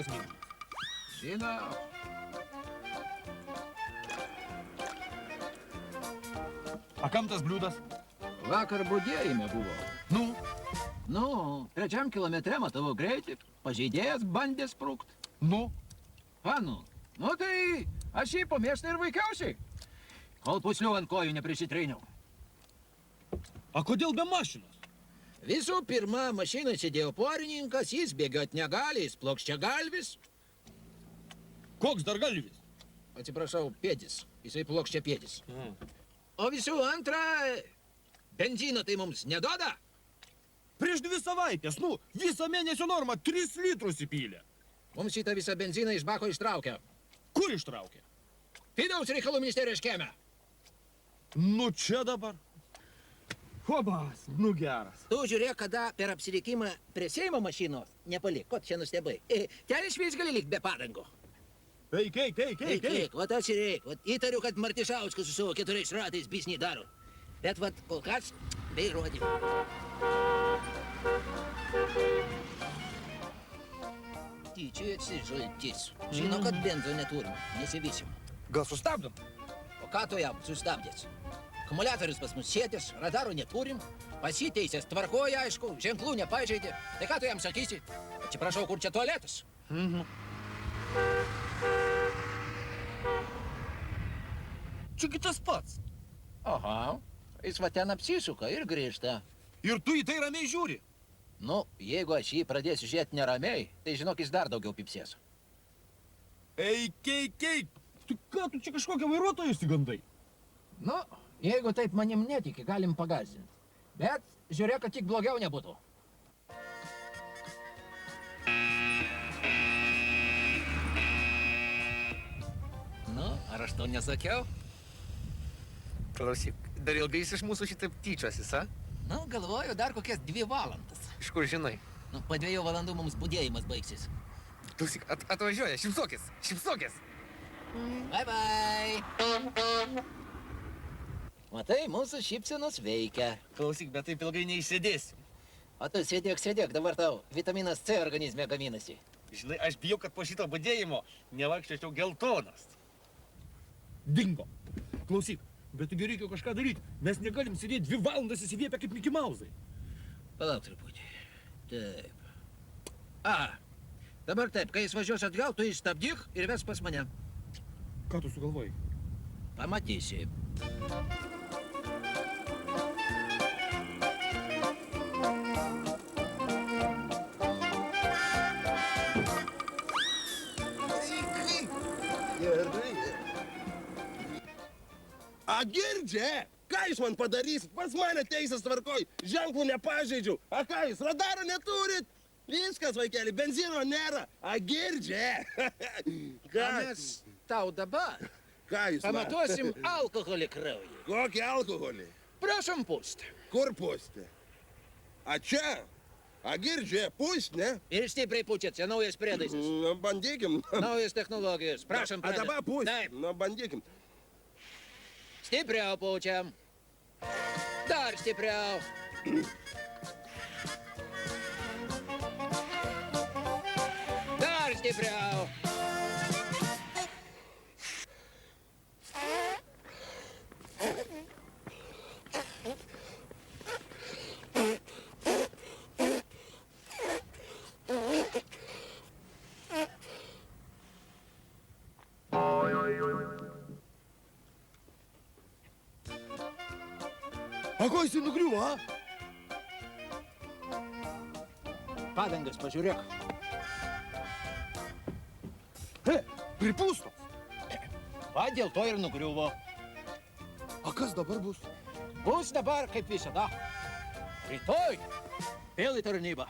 rankos mintis. Žinau. A kam tas bliūdas? Vakar budėjime buvo. Nu, Nu, 3 kilometre matavo greitį, pažeidėjas bandė sprukt. nu. Nu tai aš jį po miestą ir vaikiausiai, kol puslių ant kojų neprisitreiniau. A kodėl be mašinos? Visų pirma, mašinoje sėdėjo porininkas, jis bėgiot negali, jis plokščiagalvis. Koks dar galvis? Atsiprašau, pėdis, jisai plokščiapėdis. O visų antra, benzino tai mums neduoda. Prieš 2 savaitės, nu, visą mėnesio normą 3 litrus įpylė. Mums šitą visą benziną iš bako ištraukia. Kur ištraukė? Vidaus reikalų ministerijos kieme. Nu čia dabar. Hobas, nu geras. Tu žiūrėk, kada per apsirikimą prie Seimo mašinos nepalik, ko čia nustebai. Ten išvis gali likt be padangų. Eik. Vat atsireik, vat įtariu, kad Martišauskas su savo 4 ratais bisnį daro. Bet vat kol kas be įrodymų. Tyčiasi žaltis. Žino, kad benzo neturim, nesivysim. Gal sustabdom? O ką tu jam sustabdės? Akumuliatorius pas mus sėtis, radaro neturim, pasiteisės tvarkoja, aišku, ženklų nepažeidė. Tai ką tu jam sakysi? Atsiprašau, kur čia tualetas? Čiagi tas pats. Aha, jis va ten apsisuka ir grįžta. Ir tu į tai ramiai žiūri. Nu, jeigu aš jį pradėsiu žiūrėti neramiai, tai žinok, jis dar daugiau pipsės. Eik. Tu ką, tu čia kažkokią vairuotoją įsigandai? Nu, jeigu taip manim netiki, galim pagazdinti. Bet žiūrėk, kad tik blogiau nebūtų. Nu, ar aš to nesakiau? Klausyk, dar ilgai jis iš mūsų šitaip tyčiosis, a? Nu, galvoju, dar kokias 2 valandas. Iš kur žinai? Nu, po 2 valandų mums budėjimas baigsis. Klausyk, atvažiuoja, šypsokis. Bye. Matai, mūsų šypsenos veikia. Klausyk, bet taip ilgai neišsėdėsim. O tu sėdėk, dabar tau vitaminas C organizme gaminasi. Žinai, aš bijau, kad po šito budėjimo nevaikščiočiau geltonas. Dingo. Klausyk, bet taigi reikia kažką daryti. Mes negalim sėdėti 2 valandas įsiviepę kaip Mickey Mouse'ai. Palauk truputį. Taip. Dabar taip, kai jis važiuos atgal, tu jį stabdyk ir ves pas mane. Ką tu sugalvojai? Pamatysi. A girdžia? Ką jūs man padarysit? Pas mane teisės tvarkoj, ženklų nepažeidžiau. A ką jūs, radaro neturit? Viskas, vaikeli, benzino nėra. A girdžia? Ką mes tau dabar Ką jūs man? pamatuosim alkoholį kraujį. Kokį alkoholį? Prašom pūsti. Kur pūsti? A čia? A girdžia, pūst, ne? Ir stipriai pučiat, čia naujas prietaisas. Nu, bandykim. Naujas technologijos. Prašom, A dabar pūst. Taip, Nu, bandykim. stipriau pučiam. Dar stipriau. Dar stipriau. A ko jisai nugriuvo, a? Padangas pažiūrėk. Pripūstos. Va, dėl to ir nugriuvo. A kas dabar bus? Bus dabar kaip visada. Rytoj vėl į tarnybą.